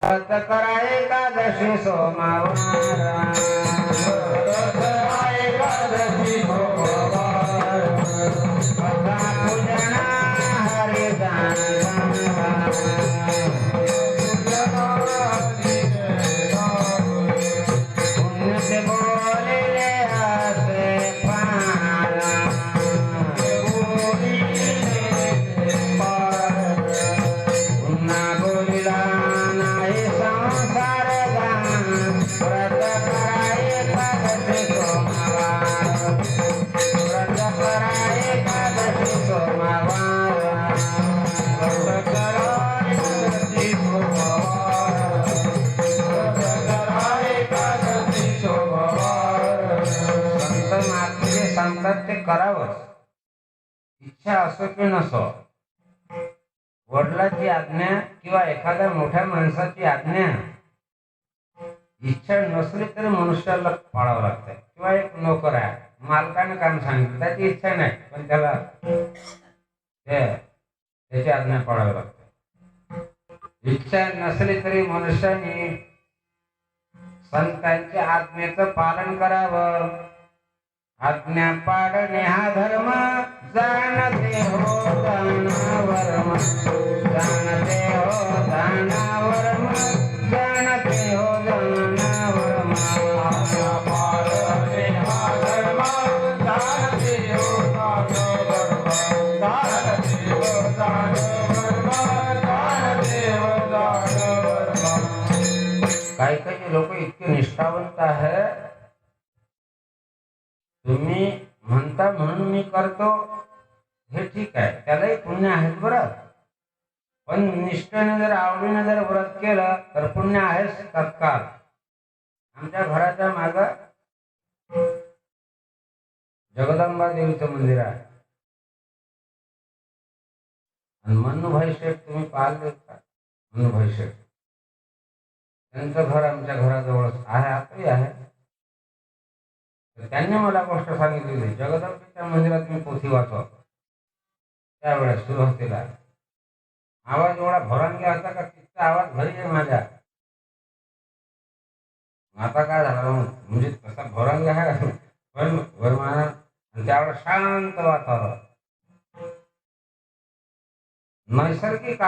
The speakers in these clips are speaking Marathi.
व्रत करा एकादशी सोमवार एकादशी सोमवार कथा पूजना हरिदान पुण्य से बोले हसे पारा पुन्हा बोलिला नाही संसार गान व्रत करा एकादशी सोमवार व्रत करा एकादशी सोमवार व्रत करा एकादशी सोमवार व्रत करा एकादशी सोमवार संत महात्मे सांगतात ते करावं इच्छा असो की नसो वडिलांची आज्ञा किंवा एखाद्या मोठ्या माणसाची आज्ञा इच्छा नसली तरी मनुष्याला पाळावं लागतं किंवा एक नोकर आहे मालकाने काम सांगितलं त्याची इच्छा नाही पण त्याला त्याची आज्ञा पाळावी लागते इच्छा नसली तरी मनुष्याने संतांच्या आज्ञेचं पालन करावं आज्ञा पाळणे हा धर्म जाणते हो दानावरम जाणते हो दानावरम जाणते हो दानावरम आज्ञा पाळणे हा धर्म जाणते हो दानावरम जाणते हो दानावरम जाणते हो दानावरम काही लोक इतके निष्ठावंत आहेत तुम्ही म्हणता म्हणून मी करतो हे ठीक आहे त्यालाही पुण्य आहेत बरं पण निष्ठेने जर आवडीने जर व्रत केलं तर पुण्य आहेच तत्काळ आमच्या घराच्या माग जगदंबा देवीचं मंदिर आहे आणि मन्नूभाई शेठ तुम्ही पाहिले का मन्नूभाई शेठ त्यांचं घर आमच्या घराजवळच आहे आताही आहे त्यांनी मला गोष्ट सांगितलेली जगदंबेच्या मंदिरात मी पोथी वाचव त्यावेळेस सुरुवातीला आवाज एवढा भरांगी होता का तिचा आवाज घरी आहे माझ्या आता काय झालं म्हणजे तसा भरांगी आहे पण वरमाना आणि त्यावेळेस शांत वातावरण नैसर्गिक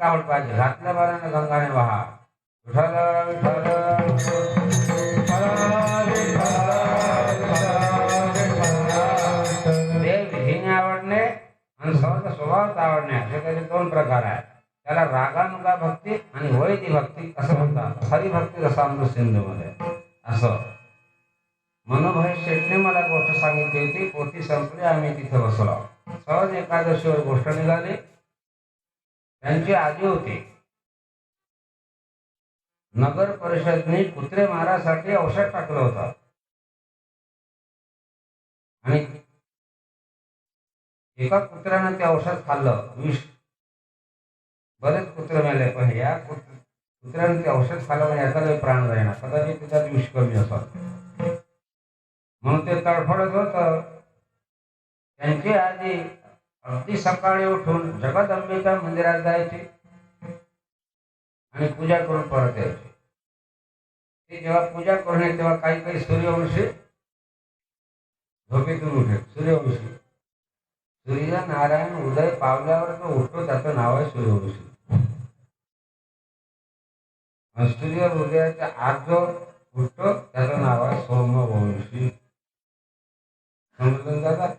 आवड पाहिजे घातल्या बाराने गंगाने वहा विठ्ठल विठ्ठल आवडणे आणि सहज स्वभावात आवडणे असे त्याचे दोन प्रकार आहेत त्याला रागानुगा भक्ती आणि वैदी भक्ती असं म्हणतात हरिभक्ती रसामृत सिंधूमध्ये असं मनोभाई शेठने मला गोष्ट सांगितली होती पोथी संपली आम्ही तिथे बसलो सहज एकादशीवर गोष्ट निघाली त्यांची आजी होती नगर परिषदने कुत्रे मारासाठी औषध टाकलं होतं आणि एका कुत्र्यानं ते औषध खाल्लं विष बरेच कुत्रे मेले पण या कुत्र्यानं ते औषध खाल्लं म्हणजे याचा प्राण जाईना कदाचित त्याच्यात विष कमी असत म्हणून ते तडफडत होत त्यांची आजी अगदी सकाळी उठून जगदंबेच्या मंदिरात जायची आणि पूजा करून परत यायची ती जेव्हा पूजा करून येते तेव्हा काही सूर्यवंशी झोपेतून उठे सूर्यवंशी सूर्यनारायण उदय पावल्यावर जो उठतो त्याचं नाव आहे सूर्यवंशी सूर्य उदयाच्या आत जो उठतो त्याचं नाव आहे सोमवंशी समजून जातात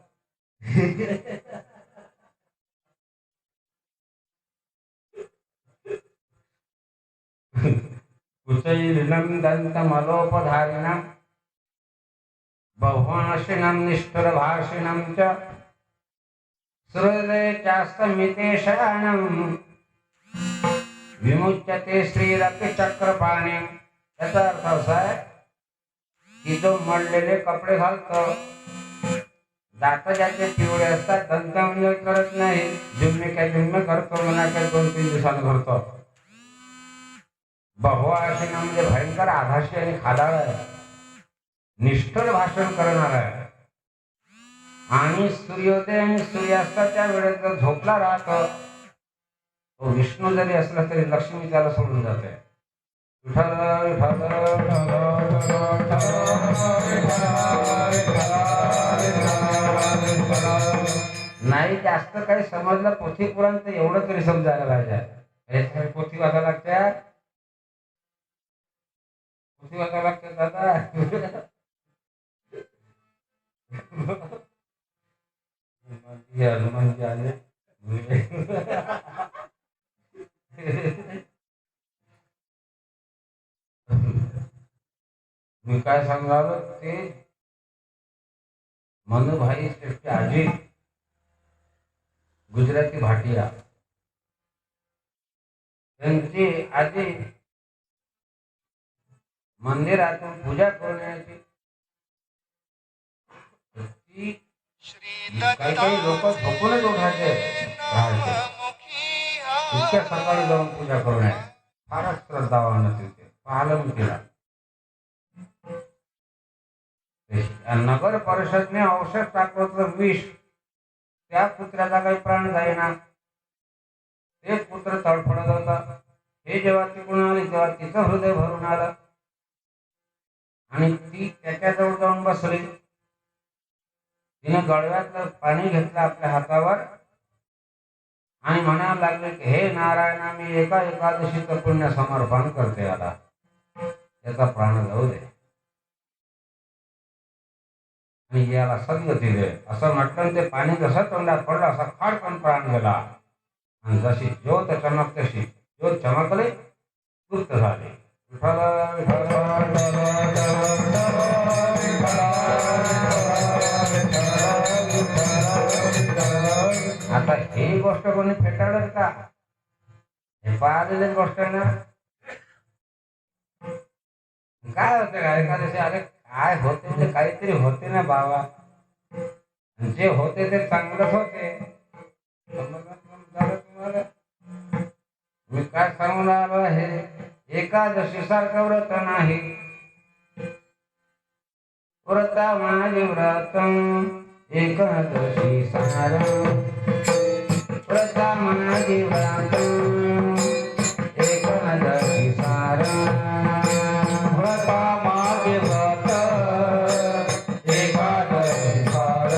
कुचैलिनं दन्तमलोपधारिणं बहुभाषिणं निष्ठुरभाषिणं च सुहृदे चास्तमितेशानं विमुच्यते श्रीरपि चक्रपाणी याचा अर्थ असा आहे की जो मळलेले कपडे घालतो दात ज्याचे पिवळे असतात दंत म्हणजे करत नाही जिम्मे करतो म्हणा काय 2-3 दिवसानं करतो बहुभाषिणं म्हणजे भयंकर आधाशी आणि खादाळ आहे निष्ठुर भाषण करणार आहे आणि सूर्योदय आणि सूर्यास्ताच्या वेळेत जर झोपला राहतो तो विष्णू जरी असला तरी लक्ष्मी त्याला सोडून जाते. विठ्ठल विठ्ठल नाही जास्त काही समजलं पोथी पुराण तर एवढं तरी समजायला पाहिजे. पोथी वाचा लागत्या, पोथी वाचा लागते दादा. हनुमान जी आले. मी काय सांगणार ते मनुभाई श्रेष्ठ आजी गुजराती भाटिया त्यांची आजी मंदिरातून पूजा करण्याची काही काही लोक झोपूनच उठायचे इतक्या सकाळी जाऊन पूजा करून फारच श्रद्धावान तिथे पालन केला. नगर परिषदने औषध टाकलं विष, त्या कुत्र्याचा काही प्राण जाईना. ते कुत्र तडफडत होता. हे जेव्हा तिकडून आली तेव्हा तिचं हृदय भरून आलं आणि ती त्याच्याजवळ जाऊन बसली. तिने गळव्यातलं पाणी घेतलं आपल्या हातावर आणि म्हणायला लागले की हे नारायणा, मी एका एकादशीचं पुण्य समर्पण करते, आता त्याचा प्राण जाऊ दे आणि याला सद्गती दे असं म्हटलं. ते पाणी जसं तोंडात पडलं असा खाडकन प्राण गेला आणि जशी ज्योत चमक तशी ज्योत चमकले, तृप्त झाले. आता ही गोष्ट कोणी फेटाळत का? हे पाहिलेली गोष्ट आहे ना. काय होते का एखाद्याशी? अरे काय होते म्हणजे काहीतरी होते ना बाबा. जे होते ते चांगलंच होते. तुम्हाला मी काय सांगणार आहे, एकादशी सारखं व्रत नाही. व्रता माझे व्रत एकादशी सार, व्रता माझे व्रत एकादशी सार, व्रता माझे व्रत एकादशी सार,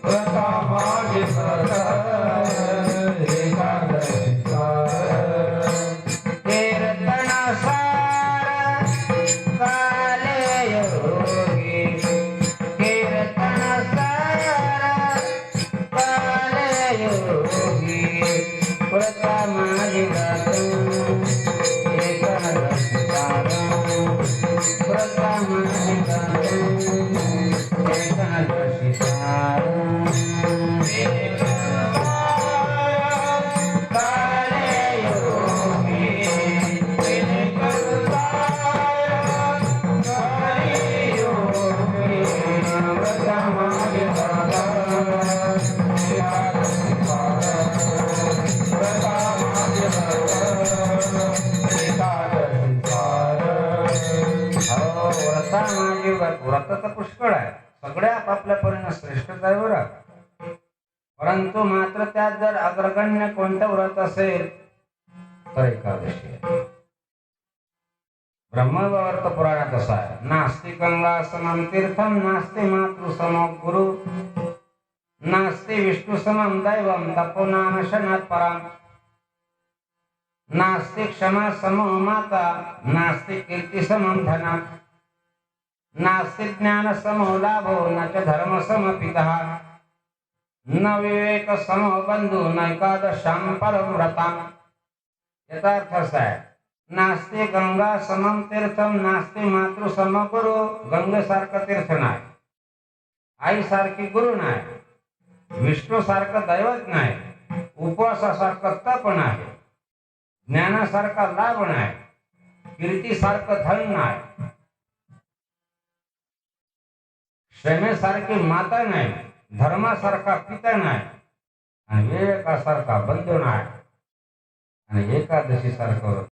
व्रता माझे व्रत एकादशी सार. कीर्तन सार काले योगी, कीर्तन सार काले योगी, व्रता माझे व्रत एकादशी सार, व्रता माझे व्रत एकादशी सार. व्रत तर पुष्कळ आहे, सगळे आपापल्या परीने श्रेष्ठच आहे बरं. परंतु मात्र त्यात जर अग्रगण्य कोणतं व्रत असेल तर एकादशी आहे. ब्रह्मवर्त पुराणात असं आहे, नास्ति गंगा समम तीर्थम, नास्ति मातृ समो गुरु, नास्ति विष्णु समम दैवम, तपो नाम शनात् परम, नास्ति क्षमा समो माता, नास्ति कीर्ति समम धनम, नास्ति ज्ञान समो लाभो, न च धर्म सम पितः, न विवेक समो बंधु, न एकादशां परम व्रतम. याचा अर्थ असा आहे, नास्ति गंगा समम तीर्थम, नास्ति मातृ सम गुरु, गंगेसारखं तीर्थ नाही, आईसारखी गुरु नाही, विष्णू सारखं दैवत नाही, उपवासासारखं तप नाही, ज्ञानासारखा लाभ नाही, कीर्तीसारखं धन नाही, क्षमेसारखी माता नाही, धर्मासारखा पिता नाही आणि विवेकासारखा बंधू नाही आणि एकादशी सारखं